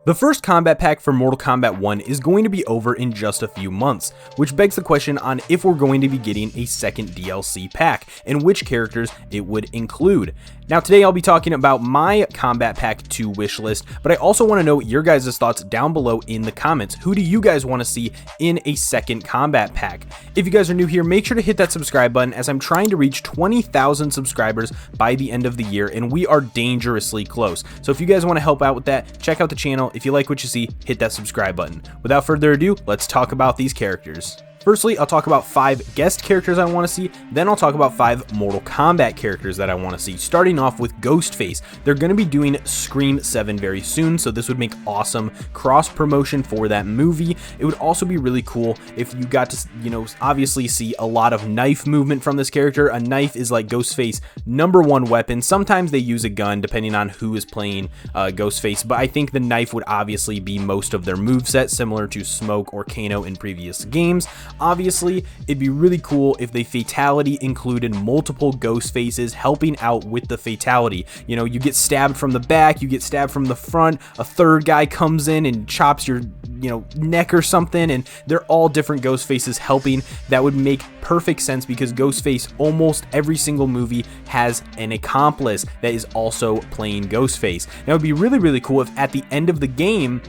The first combat pack for Mortal Kombat 1 is going to be over in just a few months, which begs the question on if we're going to be getting a second DLC pack, and which characters it would include. Now today I'll be talking about my Kombat Pack 2 wish list, but I also want to know your guys' thoughts down below in the comments. Who do you guys want to see in a second Kombat Pack? If you guys are new here, make sure to hit that subscribe button, as I'm trying to reach 20,000 subscribers by the end of the year, and we are dangerously close. So if you guys want to help out with that, check out the channel. If you like what you see, hit that subscribe button. Without further ado, let's talk about these characters. Firstly, I'll talk about 5 guest characters I want to see, then I'll talk about 5 Mortal Kombat characters that I want to see, starting off with Ghostface. They're going to be doing Scream 7 very soon, so this would make awesome cross-promotion for that movie. It would also be really cool if you got to, obviously see a lot of knife movement from this character. A knife is like Ghostface's #1 weapon. Sometimes they use a gun, depending on who is playing Ghostface, but I think the knife would obviously be most of their moveset, similar to Smoke or Kano in previous games. Obviously, it'd be really cool if the fatality included multiple ghost faces helping out with the fatality. You get stabbed from the back, you get stabbed from the front, a third guy comes in and chops your neck or something, and they're all different ghost faces helping. That would make perfect sense, because Ghostface, almost every single movie has an accomplice that is also playing Ghostface. Now, it would be really, really cool if at the end of the game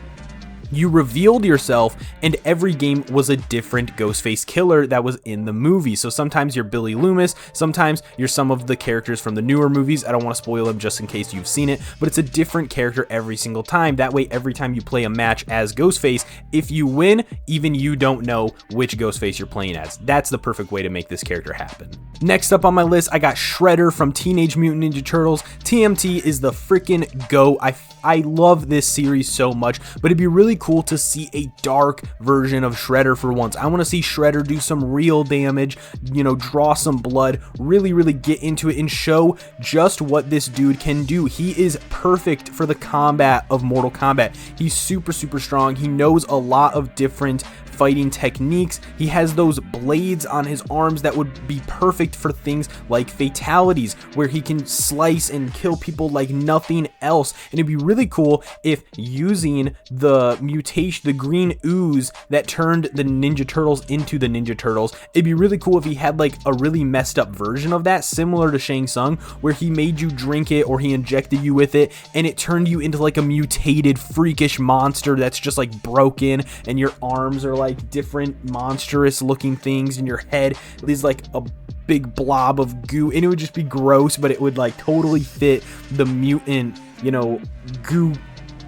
you revealed yourself and every game was a different Ghostface killer that was in the movie. So sometimes you're Billy Loomis, sometimes you're some of the characters from the newer movies. I don't want to spoil them just in case you've seen it, but it's a different character every single time. That way, every time you play a match as Ghostface, if you win, even you don't know which Ghostface you're playing as. That's the perfect way to make this character happen. Next up on my list, I got Shredder from Teenage Mutant Ninja Turtles. TMT is the freaking GOAT. I love this series so much, but it'd be really cool to see a dark version of Shredder for once. I want to see Shredder do some real damage, draw some blood, really get into it and show just what this dude can do. He is perfect for the combat of Mortal Kombat. He's super strong. He knows a lot of different fighting techniques. He has those blades on his arms that would be perfect for things like fatalities, where he can slice and kill people like nothing else. And it'd be really cool if, using the mutation, the green ooze that turned the Ninja Turtles into the Ninja Turtles, it'd be really cool if he had like a really messed up version of that, similar to Shang Tsung, where he made you drink it or he injected you with it and it turned you into like a mutated freakish monster that's just like broken, and your arms are like different monstrous looking things, and your head is like a big blob of goo, and it would just be gross, but it would like totally fit the mutant goo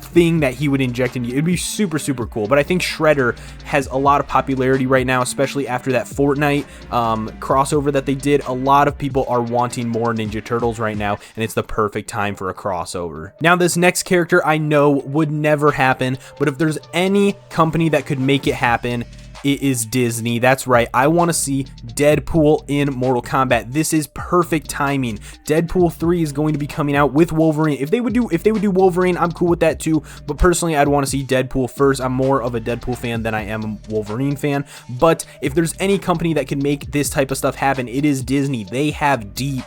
thing that he would inject in you. It'd be super cool. But I think Shredder has a lot of popularity right now, especially after that Fortnite crossover that they did. A lot of people are wanting more Ninja Turtles right now, and it's the perfect time for a crossover. Now, this next character I know would never happen, but if there's any company that could make it happen, it is Disney. That's right. I want to see Deadpool in Mortal Kombat. This is perfect timing. Deadpool 3 is going to be coming out with Wolverine. If they would do Wolverine, I'm cool with that too. But personally, I'd want to see Deadpool first. I'm more of a Deadpool fan than I am a Wolverine fan. But if there's any company that can make this type of stuff happen, it is Disney. They have deep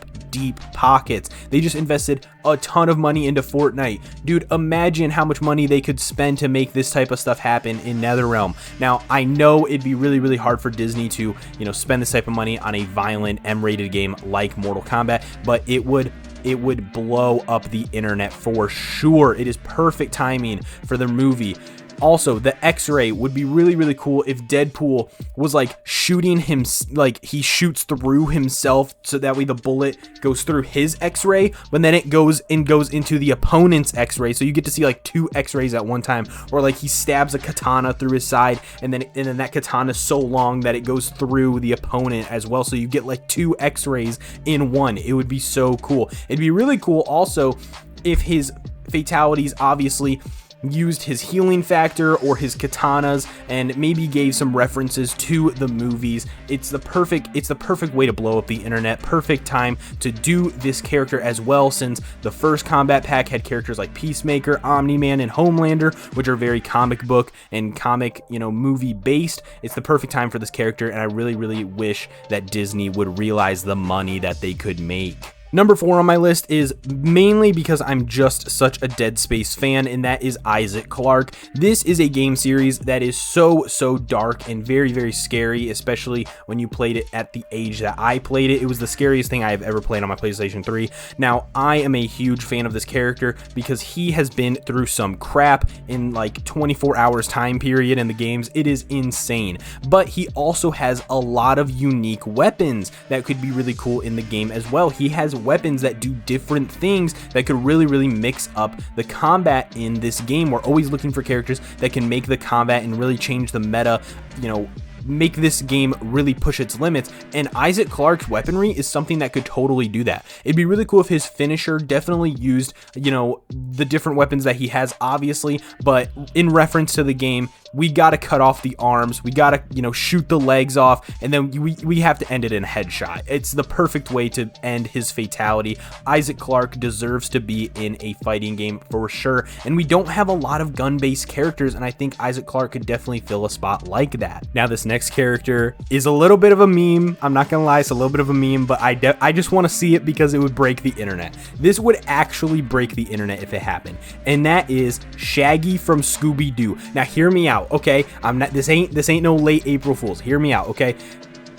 pockets. They just invested a ton of money into Fortnite. Dude, imagine how much money they could spend to make this type of stuff happen in NetherRealm. Now, I know it'd be really hard for Disney to, spend this type of money on a violent M-rated game like Mortal Kombat, but it would blow up the internet for sure. It is perfect timing for the movie. Also, the X-ray would be really cool if Deadpool was like shooting him, like he shoots through himself, so that way the bullet goes through his X-ray, but then it goes into the opponent's X-ray, so you get to see like 2 X-rays at one time. Or like he stabs a katana through his side, and then that katana is so long that it goes through the opponent as well, so you get like 2 X-rays in one. It would be so cool. It'd be really cool also if his fatalities obviously used his healing factor or his katanas, and maybe gave some references to the movies. It's the perfect way to blow up the internet. Perfect time to do this character as well, since the first Kombat Pack had characters like Peacemaker, Omni-Man, and Homelander, which are very comic book and comic, movie based. It's the perfect time for this character, and I really wish that Disney would realize the money that they could make. Number 4 on my list is mainly because I'm just such a Dead Space fan, and that is Isaac Clarke. This is a game series that is so dark and very scary, especially when you played it at the age that I played it. It was the scariest thing I have ever played on my PlayStation 3. Now, I am a huge fan of this character because he has been through some crap in like 24 hours time period in the games. It is insane. But he also has a lot of unique weapons that could be really cool in the game as well. He has weapons that do different things that could really mix up the combat in this game. We're always looking for characters that can make the combat and really change the meta, you know, make this game really push its limits, and Isaac Clarke's weaponry is something that could totally do that. It'd be really cool if his finisher definitely used, you know, the different weapons that he has, obviously, but in reference to the game, we gotta cut off the arms, we gotta, you know, shoot the legs off, and then we have to end it in a headshot. It's the perfect way to end his fatality. Isaac Clarke deserves to be in a fighting game for sure, and we don't have a lot of gun-based characters, and I think Isaac Clarke could definitely fill a spot like that. Now, this next character is a little bit of a meme. I'm not gonna lie, it's a little bit of a meme, but I just want to see it because it would break the internet. This would actually break the internet if it happened, and that is Shaggy from Scooby-Doo. Now, hear me out. Okay, this ain't no late April Fools. Hear me out, okay?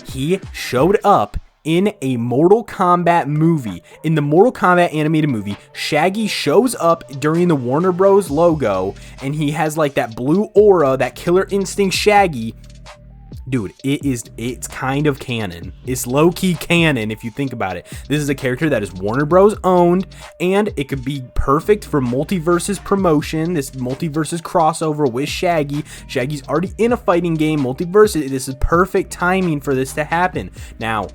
He showed up in a Mortal Kombat movie. In the Mortal Kombat animated movie, Shaggy shows up during the Warner Bros. Logo, and he has like that blue aura, that Killer Instinct Shaggy. Dude, it's kind of canon. It's low-key canon if you think about it. This is a character that is Warner Bros. Owned, and it could be perfect for multiverses promotion, this multiverses crossover with Shaggy. Shaggy's already in a fighting game, multiverses. This is perfect timing for this to happen. Now,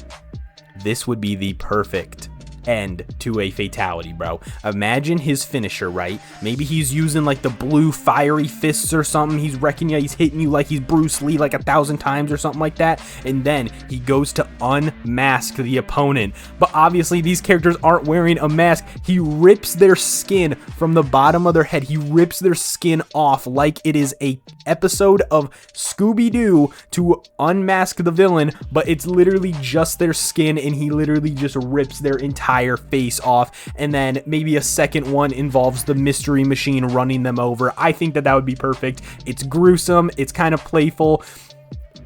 this would be the perfect end to a fatality, bro. Imagine his finisher, right? Maybe he's using like the blue fiery fists or something. He's wrecking you, he's hitting you like he's Bruce Lee like 1,000 times or something like that, and then he goes to unmask the opponent. But obviously these characters aren't wearing a mask. He rips their skin from the bottom of their head. He rips their skin off like it is a episode of Scooby-Doo to unmask the villain, but it's literally just their skin, and he literally just rips their entire face off, and then maybe a second one involves the mystery machine running them over. I think that would be perfect. It's gruesome, it's kind of playful,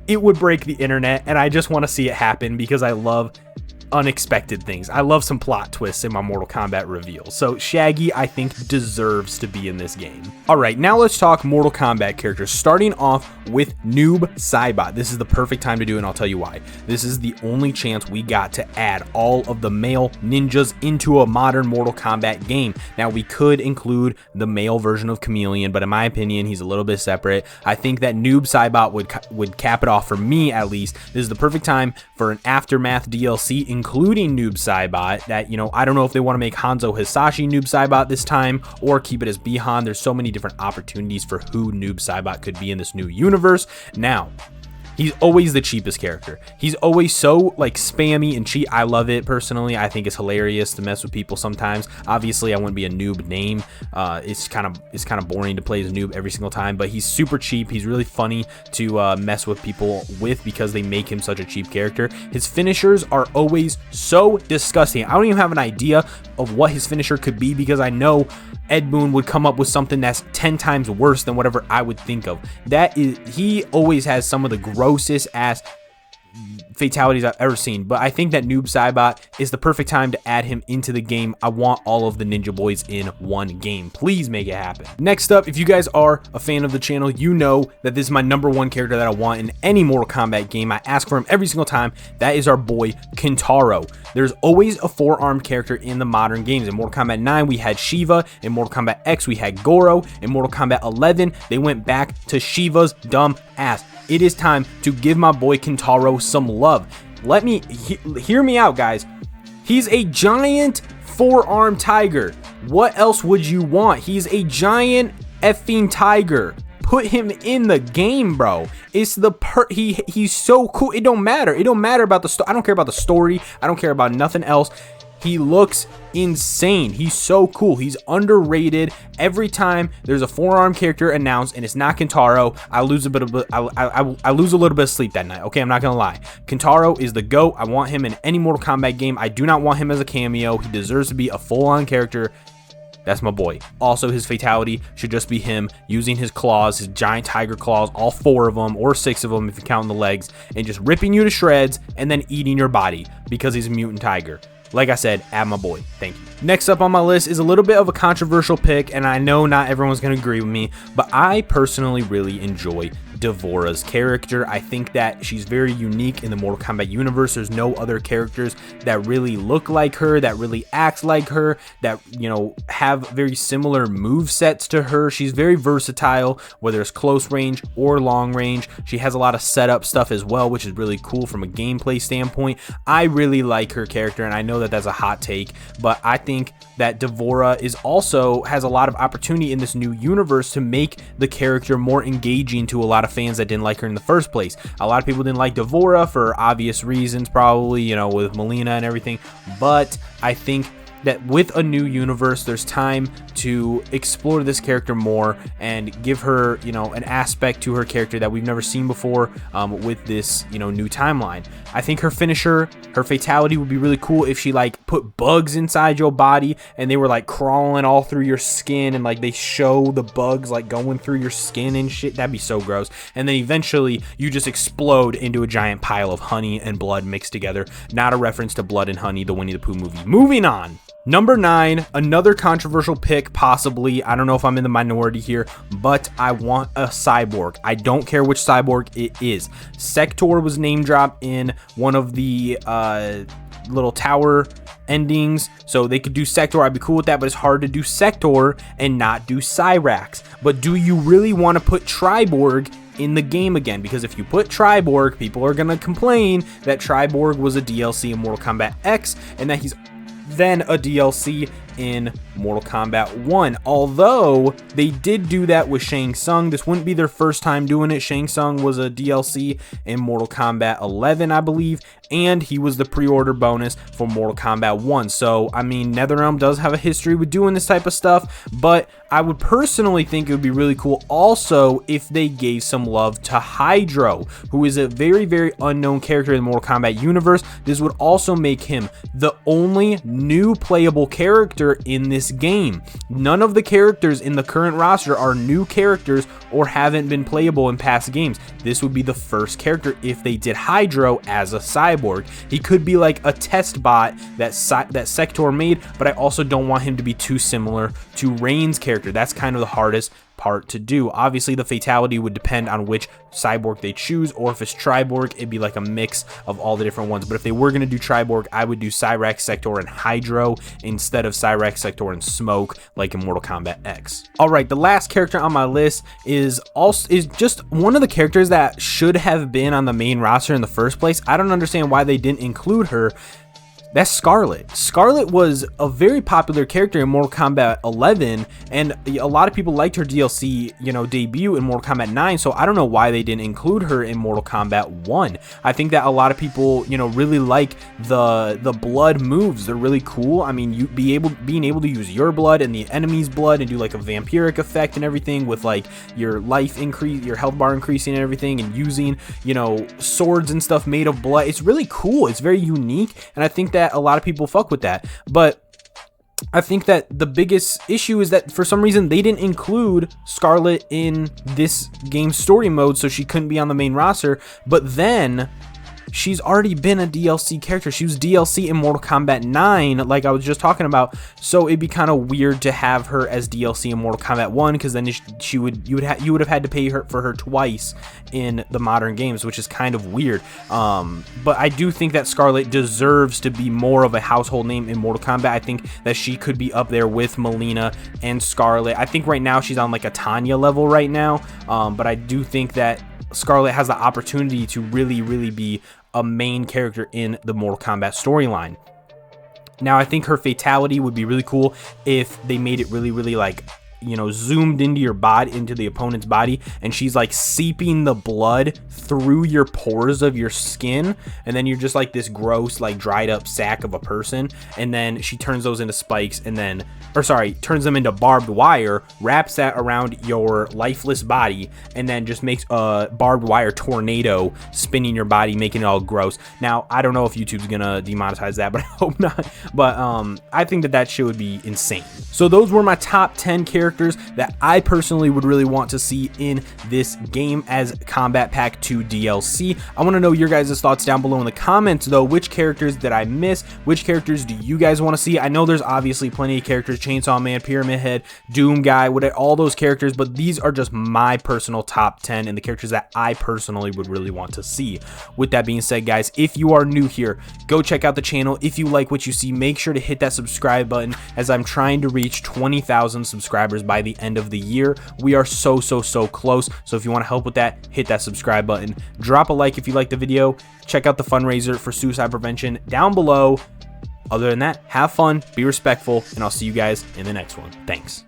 it would break the internet, and I just want to see it happen because I love unexpected things. I love some plot twists in my Mortal Kombat reveals. So Shaggy, I think, deserves to be in this game. All right, now let's talk Mortal Kombat characters, starting off with Noob Saibot. This is the perfect time to do it, and I'll tell you why. This is the only chance we got to add all of the male ninjas into a modern Mortal Kombat game. Now, we could include the male version of Chameleon, but in my opinion, he's a little bit separate. I think that Noob Saibot would cap it off for me, at least. This is the perfect time for an Aftermath DLC, including Noob Saibot, that, you know, I don't know if they want to make Hanzo Hisashi Noob Saibot this time or keep it as Bihan. There's so many different opportunities for who Noob Saibot could be in this new universe. Now, he's always the cheapest character. He's always so like spammy and cheap. I love it personally. I think it's hilarious to mess with people sometimes. Obviously, I wouldn't be a noob name. It's kind of boring to play as a noob every single time, but he's super cheap. He's really funny to mess with people with because they make him such a cheap character. His finishers are always so disgusting. I don't even have an idea of what his finisher could be because I know Ed Boon would come up with something that's 10 times worse than whatever I would think of. He always has some of the grossest ass fatalities I've ever seen, but I think that Noob Saibot is the perfect time to add him into the game. I want all of the Ninja Boys in one game. Please make it happen. Next up, if you guys are a fan of the channel, you know that this is my #1 character that I want in any Mortal Kombat game. I ask for him every single time. That is our boy Canaro. There's always a 4-armed character in the modern games. In Mortal Kombat 9, we had Shiva. In Mortal Kombat X, we had Goro. In Mortal Kombat 11, they went back to Shiva's dumb ass. It is time to give my boy Canaro some love. Hear me out, guys. He's a giant 4-armed tiger. What else would you want? He's a giant effing tiger. Put him in the game, bro. It's he's so cool. It don't matter. It don't matter about the story. I don't care about the story. I don't care about nothing else. He looks insane. He's so cool. He's underrated. Every time there's a forearm character announced and it's not Canaro, I lose a little bit of sleep that night. Okay, I'm not gonna lie. Canaro is the GOAT. I want him in any Mortal Kombat game. I do not want him as a cameo. He deserves to be a full-on character. That's my boy. Also, his fatality should just be him using his claws, his giant tiger claws, all 4 of them or 6 of them if you count the legs, and just ripping you to shreds and then eating your body because he's a mutant tiger. Like I said, add my boy. Thank you. Next up on my list is a little bit of a controversial pick, and I know not everyone's going to agree with me, but I personally really enjoy DVorah's character. I think that she's very unique in the Mortal Kombat universe. There's no other characters that really look like her, that really act like her, that, you know, have very similar move sets to her. She's very versatile, whether it's close range or long range. She has a lot of setup stuff as well, which is really cool from a gameplay standpoint. I really like her character, and I know that that's a hot take, but I think that DVorah has a lot of opportunity in this new universe to make the character more engaging to a lot of fans that didn't like her in the first place. A lot of people didn't like DVorah for obvious reasons, probably, you know, with Melina and everything, but I think that with a new universe, there's time to explore this character more and give her, you know, an aspect to her character that we've never seen before with this, you know, new timeline. I think her finisher, her fatality would be really cool if she like put bugs inside your body and they were like crawling all through your skin, and like they show the bugs like going through your skin and shit. That'd be so gross. And then eventually you just explode into a giant pile of honey and blood mixed together. Not a reference to Blood and Honey, the Winnie the Pooh movie. Moving on. Number 9, another controversial pick, possibly. I don't know if I'm in the minority here, but I want a cyborg. I don't care which cyborg it is. Sector was name dropped in one of the little tower endings, so they could do Sector. I'd be cool with that, but it's hard to do Sector and not do Cyrax. But do you really want to put Triborg in the game again? Because if you put Triborg, people are going to complain that Triborg was a DLC in Mortal Kombat X and that he's then a DLC in Mortal Kombat 1. Although they did do that with Shang Tsung, this wouldn't be their first time doing it. Shang Tsung was a DLC in Mortal Kombat 11, I believe, and he was the pre-order bonus for Mortal Kombat 1. So, I mean, NetherRealm does have a history with doing this type of stuff, but I would personally think it would be really cool also if they gave some love to Hydro, who is a very, very unknown character in the Mortal Kombat universe. This would also make him the only new playable character in this game. None of the characters in the current roster are new characters or haven't been playable in past games. This would be the first character if they did Hydro as a cyborg. He could be like a test bot that Sector made, but I also don't want him to be too similar to Rain's character. That's kind of the hardest part to do. Obviously, the fatality would depend on which cyborg they choose, or if it's Triborg, it'd be like a mix of all the different ones. But if they were going to do Triborg, I would do Cyrax, Sector, and Hydro instead of Cyrax, Sector, and Smoke like in Mortal Kombat X. All right, the last character on my list is just one of the characters that should have been on the main roster in the first place. I don't understand why they didn't include her. That's Scarlet. Scarlet was a very popular character in Mortal Kombat 11, and a lot of people liked her DLC, you know, debut in Mortal Kombat 9, so I don't know why they didn't include her in Mortal Kombat 1. I think that a lot of people, you know, really like the blood moves. They're really cool. I mean, being able to use your blood and the enemy's blood and do like a vampiric effect and everything with like your life increase, your health bar increasing and everything, and using, you know, swords and stuff made of blood. It's really cool. It's very unique, and I think that a lot of people fuck with that. But I think that the biggest issue is that for some reason they didn't include Scarlet in this game's story mode, so she couldn't be on the main roster. But then she's already been a DLC character. She was DLC in Mortal Kombat 9, like I was just talking about. So it'd be kind of weird to have her as DLC in Mortal Kombat 1, because then you would have had to pay her for her twice in the modern games, which is kind of weird. But I do think that Scarlet deserves to be more of a household name in Mortal Kombat. I think that she could be up there with Melina and Scarlet. I think right now she's on like a Tanya level right now, but I do think that Scarlet has the opportunity to really, really be a main character in the Mortal Kombat storyline. Now, I think her fatality would be really cool if they made it really, really like you know, zoomed into your body, into the opponent's body, and she's like seeping the blood through your pores of your skin, and then you're just like this gross, like dried up sack of a person. And then she turns those into spikes, and then, or sorry, turns them into barbed wire, wraps that around your lifeless body, and then just makes a barbed wire tornado spinning your body, making it all gross. Now, I don't know if YouTube's gonna demonetize that, but I hope not. But I think that shit would be insane. So those were my top 10 characters that I personally would really want to see in this game as Kombat Pack 2 DLC. I want to know your guys' thoughts down below in the comments though. Which characters did I miss? Which characters do you guys want to see? I know there's obviously plenty of characters, Chainsaw Man, Pyramid Head, Doom Guy, all those characters, but these are just my personal top 10 and the characters that I personally would really want to see. With that being said, guys, if you are new here, go check out the channel. If you like what you see, make sure to hit that subscribe button, as I'm trying to reach 20,000 subscribers by the end of the year. We are so close. So if you want to help with that, hit that subscribe button. Drop a like if you like the video. Check out the fundraiser for suicide prevention down below. Other than that, have fun, be respectful, and I'll see you guys in the next one. Thanks.